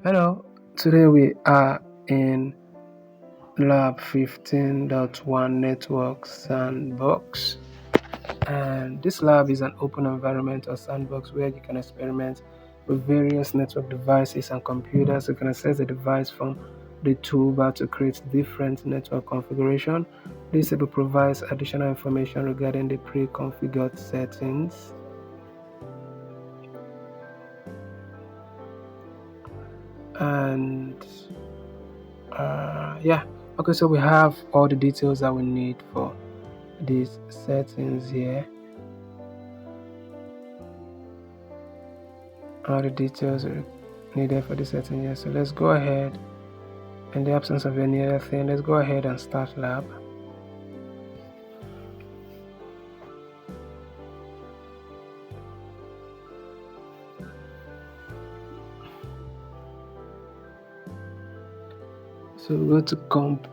Hello, today we are in lab 15.1 network Sandbox, and this lab is an open environment or sandbox where you can experiment with various network devices and computers. You can access the device from the toolbar to create different network configuration. This table provides additional information regarding the pre-configured settings. And yeah, okay, so we have all the details that we need for these settings here. All the details are needed for the setting here. So let's go ahead, in the absence of any other thing, let's go ahead and start lab. So we go to comp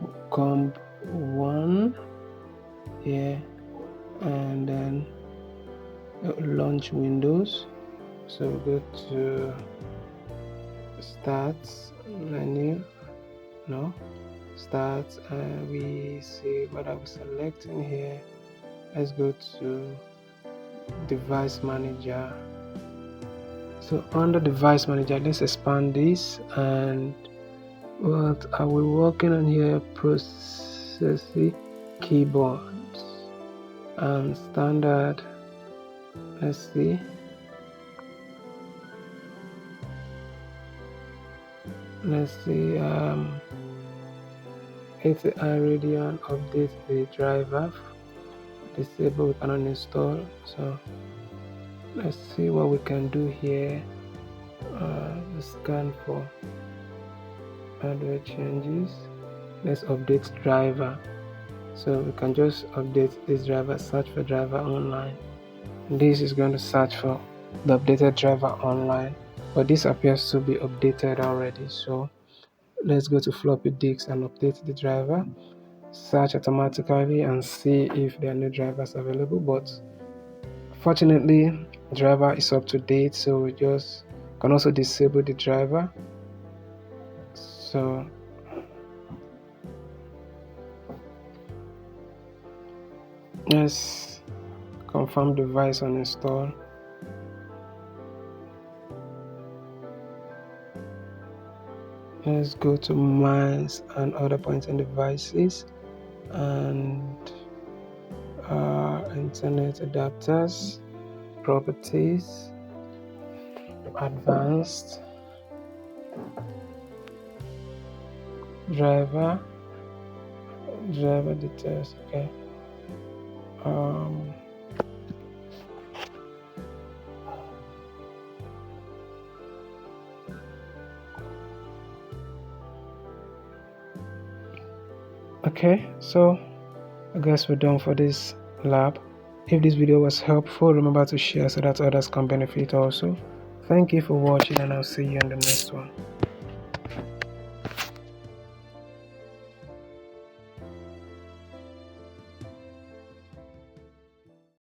1 here, and then launch Windows. So we go to start menu, start, and we see what I'm selecting here. Let's go to device manager. So under device manager, let's expand this, and what are we working on here? Processing keyboards and standard. Let's see. It's the Iridian update the driver. Disable, we cannot install. So let's see what we can do here. Scan for hardware changes. Let's update driver. So we can just update this driver, search for driver online. This is going to search for the updated driver online, but this appears to be updated already. So let's go to floppy disk and update the driver, search automatically and see if there are no drivers available. But fortunately, driver is up to date, so we just can also disable the driver. So let's confirm device uninstall. Let's go to mice and other pointing devices and internet adapters, properties, advanced, driver details. Okay. Okay, so I guess we're done for this lab. If this video was helpful, remember to share so that others can benefit also. Thank you for watching, and I'll see you in the next one.